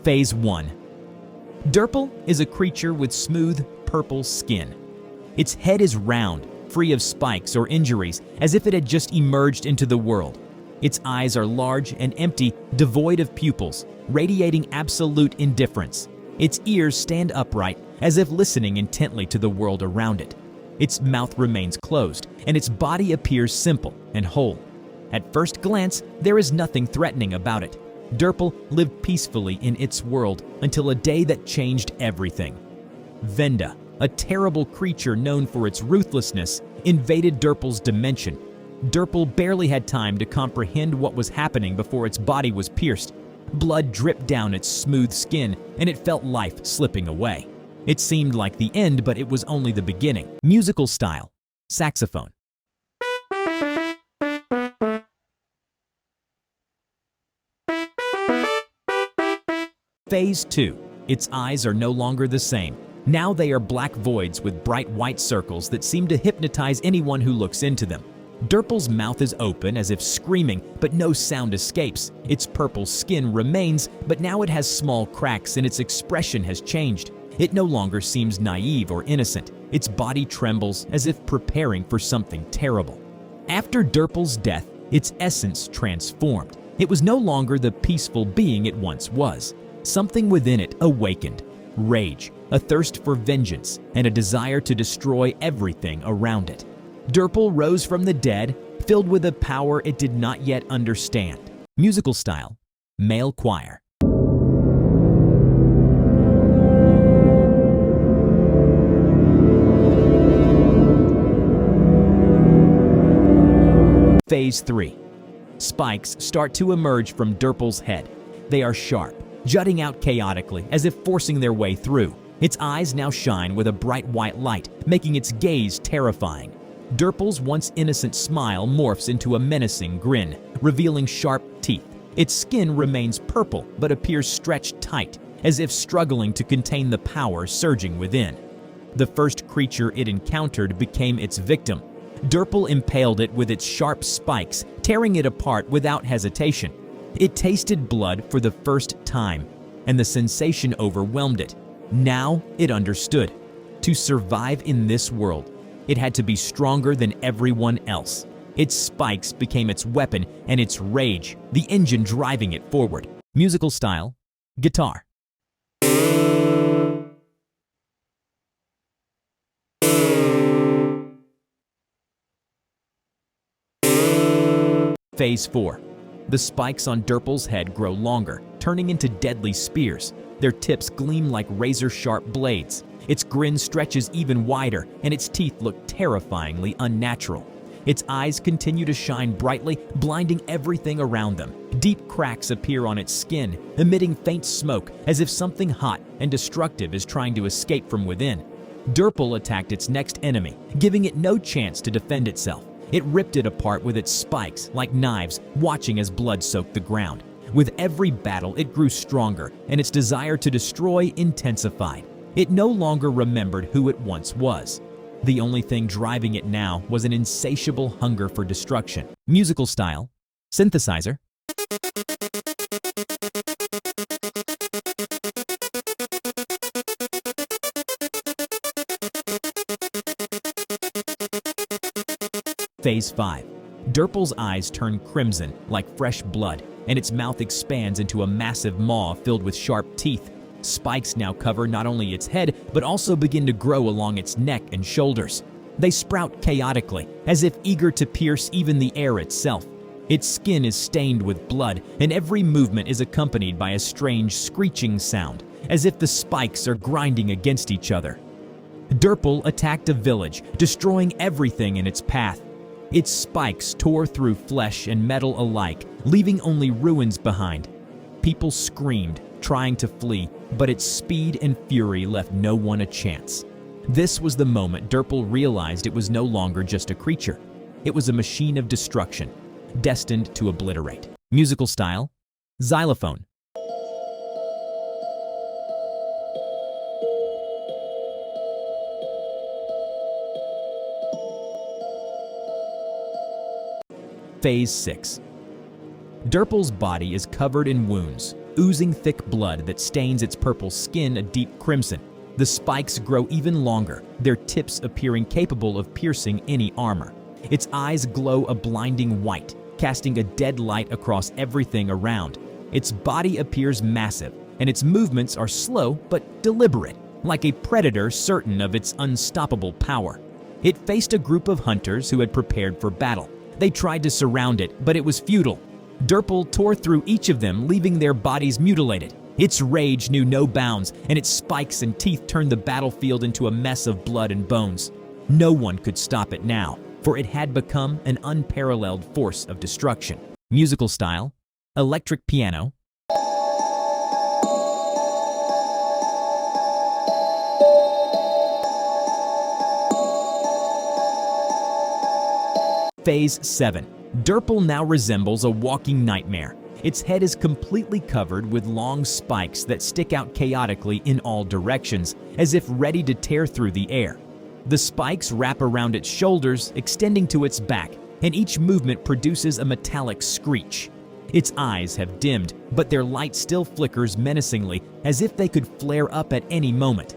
Phase 1. Durple is a creature with smooth, purple skin. Its head is round, free of spikes or injuries, as if it had just emerged into the world. Its eyes are large and empty, devoid of pupils, radiating absolute indifference. Its ears stand upright, as if listening intently to the world around it. Its mouth remains closed, and its body appears simple and whole. At first glance, there is nothing threatening about it. Durple lived peacefully in its world until a day that changed everything. Venda, a terrible creature known for its ruthlessness, invaded Durple's dimension. Durple barely had time to comprehend what was happening before its body was pierced. Blood dripped down its smooth skin, and it felt life slipping away. It seemed like the end, but it was only the beginning. Musical style: saxophone. Phase 2. Its eyes are no longer the same. Now they are black voids with bright white circles that seem to hypnotize anyone who looks into them. Durple's mouth is open as if screaming, but no sound escapes. Its purple skin remains, but now it has small cracks and its expression has changed. It no longer seems naive or innocent. Its body trembles as if preparing for something terrible. After Durple's death, its essence transformed. It was no longer the peaceful being it once was. Something within it awakened: rage, a thirst for vengeance, and a desire to destroy everything around it. Durple rose from the dead, filled with a power it did not yet understand. Musical style: male choir. Phase 3. Spikes start to emerge from Durple's head. They are sharp, jutting out chaotically as if forcing their way through. Its eyes now shine with a bright white light, making its gaze terrifying. Durple's once innocent smile morphs into a menacing grin, revealing sharp teeth. Its skin remains purple but appears stretched tight, as if struggling to contain the power surging within. The first creature it encountered became its victim. Durple impaled it with its sharp spikes, tearing it apart without hesitation. It tasted blood for the first time, and the sensation overwhelmed it. Now it understood. To survive in this world, it had to be stronger than everyone else. Its spikes became its weapon, and its rage, the engine driving it forward. Musical style: guitar. Phase 4. The spikes on Durple's head grow longer, turning into deadly spears. Their tips gleam like razor-sharp blades. Its grin stretches even wider, and its teeth look terrifyingly unnatural. Its eyes continue to shine brightly, blinding everything around them. Deep cracks appear on its skin, emitting faint smoke, as if something hot and destructive is trying to escape from within. Durple attacked its next enemy, giving it no chance to defend itself. It ripped it apart with its spikes like knives, watching as blood soaked the ground. With every battle, it grew stronger, and its desire to destroy intensified. It no longer remembered who it once was. The only thing driving it now was an insatiable hunger for destruction. Musical style: synthesizer. Phase 5. Durple's eyes turn crimson like fresh blood, and its mouth expands into a massive maw filled with sharp teeth. Spikes now cover not only its head, but also begin to grow along its neck and shoulders. They sprout chaotically, as if eager to pierce even the air itself. Its skin is stained with blood, and every movement is accompanied by a strange screeching sound, as if the spikes are grinding against each other. Durple attacked a village, destroying everything in its path. Its spikes tore through flesh and metal alike, leaving only ruins behind. People screamed, trying to flee, but its speed and fury left no one a chance. This was the moment Durple realized it was no longer just a creature. It was a machine of destruction, destined to obliterate. Musical style: xylophone. Phase 6. Durple's body is covered in wounds, oozing thick blood that stains its purple skin a deep crimson. The spikes grow even longer, their tips appearing capable of piercing any armor. Its eyes glow a blinding white, casting a dead light across everything around. Its body appears massive, and its movements are slow but deliberate, like a predator certain of its unstoppable power. It faced a group of hunters who had prepared for battle. They tried to surround it, but it was futile. Durple tore through each of them, leaving their bodies mutilated. Its rage knew no bounds, and its spikes and teeth turned the battlefield into a mess of blood and bones. No one could stop it now, for it had become an unparalleled force of destruction. Musical style: electric piano. Phase 7. Durple now resembles a walking nightmare. Its head is completely covered with long spikes that stick out chaotically in all directions, as if ready to tear through the air. The spikes wrap around its shoulders, extending to its back, and each movement produces a metallic screech. Its eyes have dimmed, but their light still flickers menacingly, as if they could flare up at any moment.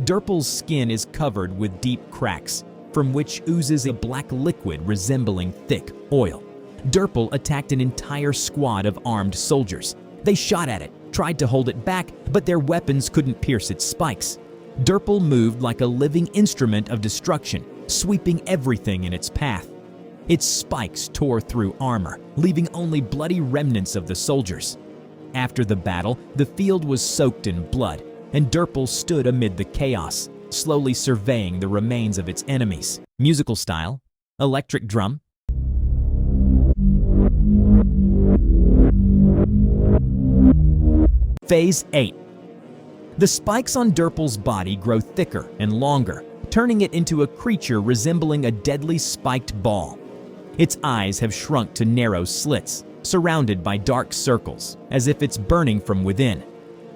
Durple's skin is covered with deep cracks, from which oozes a black liquid resembling thick oil. Durple attacked an entire squad of armed soldiers. They shot at it, tried to hold it back, but their weapons couldn't pierce its spikes. Durple moved like a living instrument of destruction, sweeping everything in its path. Its spikes tore through armor, leaving only bloody remnants of the soldiers. After the battle, the field was soaked in blood, and Durple stood amid the chaos, slowly surveying the remains of its enemies. Musical style: electric drum. Phase 8. The spikes on Durple's body grow thicker and longer, turning it into a creature resembling a deadly spiked ball. Its eyes have shrunk to narrow slits, surrounded by dark circles, as if it's burning from within.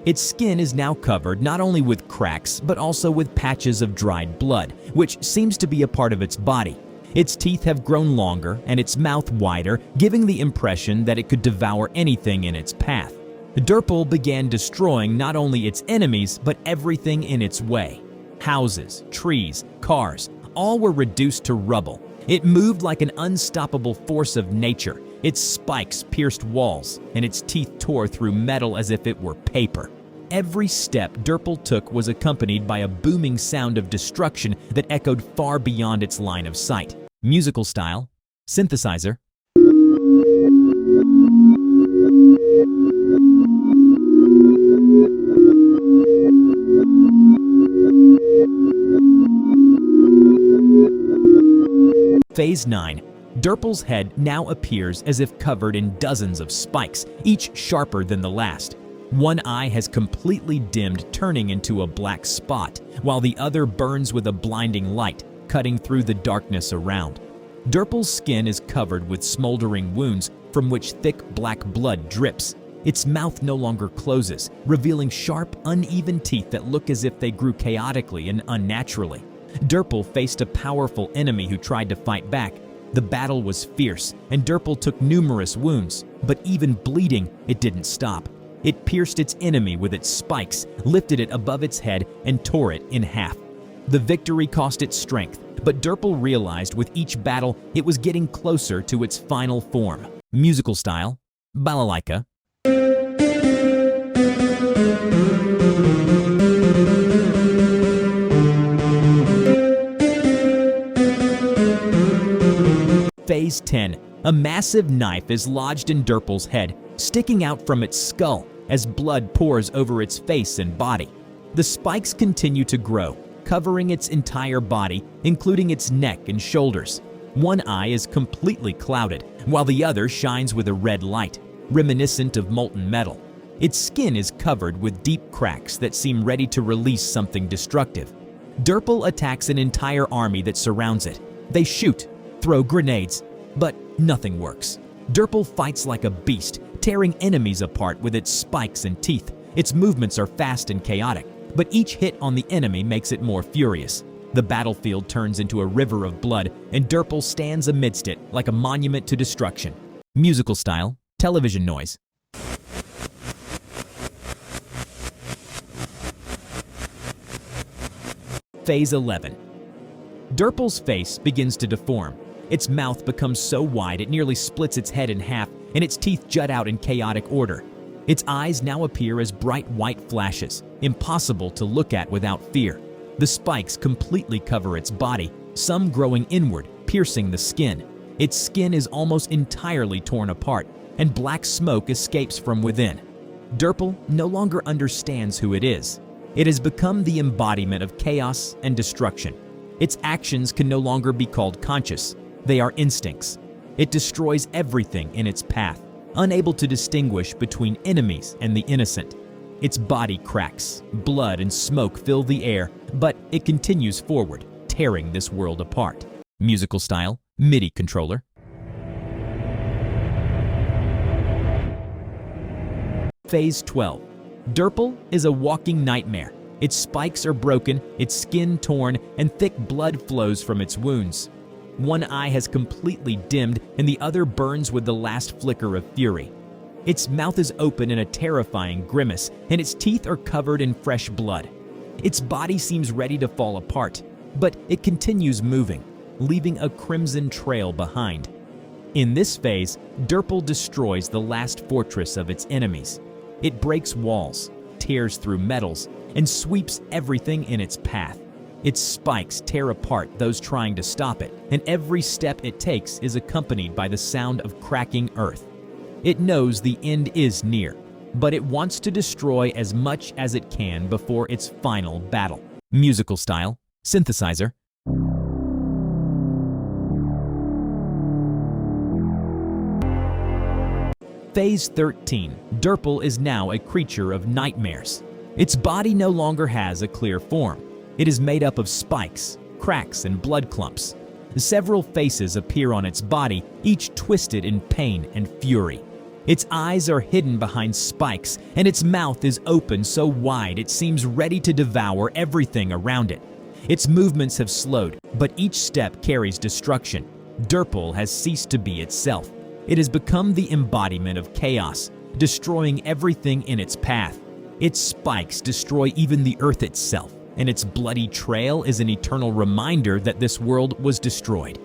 Its skin is now covered not only with cracks, but also with patches of dried blood, which seems to be a part of its body. Its teeth have grown longer and its mouth wider, giving the impression that it could devour anything in its path. Durple began destroying not only its enemies, but everything in its way. Houses, trees, cars, all were reduced to rubble. It moved like an unstoppable force of nature. Its spikes pierced walls, and its teeth tore through metal as if it were paper. Every step Durple took was accompanied by a booming sound of destruction that echoed far beyond its line of sight. Musical style: synthesizer. Phase 9. Durple's head now appears as if covered in dozens of spikes, each sharper than the last. One eye has completely dimmed, turning into a black spot, while the other burns with a blinding light, cutting through the darkness around. Durple's skin is covered with smoldering wounds from which thick black blood drips. Its mouth no longer closes, revealing sharp, uneven teeth that look as if they grew chaotically and unnaturally. Durple faced a powerful enemy who tried to fight back. The battle was fierce, and Durple took numerous wounds, but even bleeding, it didn't stop. It pierced its enemy with its spikes, lifted it above its head, and tore it in half. The victory cost it strength, but Durple realized with each battle it was getting closer to its final form. Musical style: balalaika. Phase 10. A massive knife is lodged in Durple's head, sticking out from its skull as blood pours over its face and body. The spikes continue to grow, covering its entire body, including its neck and shoulders. One eye is completely clouded, while the other shines with a red light, reminiscent of molten metal. Its skin is covered with deep cracks that seem ready to release something destructive. Durple attacks an entire army that surrounds it. They shoot, throw grenades, but nothing works. Durple fights like a beast, tearing enemies apart with its spikes and teeth. Its movements are fast and chaotic, but each hit on the enemy makes it more furious. The battlefield turns into a river of blood, and Durple stands amidst it like a monument to destruction. Musical style: television noise. Phase 11. Durple's face begins to deform. Its mouth becomes so wide it nearly splits its head in half, and its teeth jut out in chaotic order. Its eyes now appear as bright white flashes, impossible to look at without fear. The spikes completely cover its body, some growing inward, piercing the skin. Its skin is almost entirely torn apart, and black smoke escapes from within. Durple no longer understands who it is. It has become the embodiment of chaos and destruction. Its actions can no longer be called conscious. They are instincts. It destroys everything in its path, unable to distinguish between enemies and the innocent. Its body cracks, blood and smoke fill the air, but it continues forward, tearing this world apart. Musical style, MIDI controller. Phase 12. Durple is a walking nightmare. Its spikes are broken, its skin torn, and thick blood flows from its wounds. One eye has completely dimmed, and the other burns with the last flicker of fury. Its mouth is open in a terrifying grimace, and its teeth are covered in fresh blood. Its body seems ready to fall apart, but it continues moving, leaving a crimson trail behind. In this phase, Durple destroys the last fortress of its enemies. It breaks walls, tears through metals, and sweeps everything in its path. Its spikes tear apart those trying to stop it, and every step it takes is accompanied by the sound of cracking earth. It knows the end is near, but it wants to destroy as much as it can before its final battle. Musical style, synthesizer. Phase 13. Durple is now a creature of nightmares. Its body no longer has a clear form. It is made up of spikes, cracks, and blood clumps. Several faces appear on its body, each twisted in pain and fury. Its eyes are hidden behind spikes, and its mouth is open so wide it seems ready to devour everything around it. Its movements have slowed, but each step carries destruction. Durple has ceased to be itself. It has become the embodiment of chaos, destroying everything in its path. Its spikes destroy even the earth itself, and its bloody trail is an eternal reminder that this world was destroyed.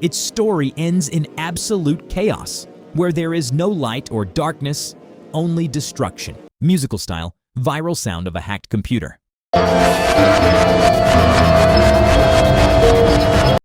Its story ends in absolute chaos, where there is no light or darkness, only destruction. Musical style, viral sound of a hacked computer.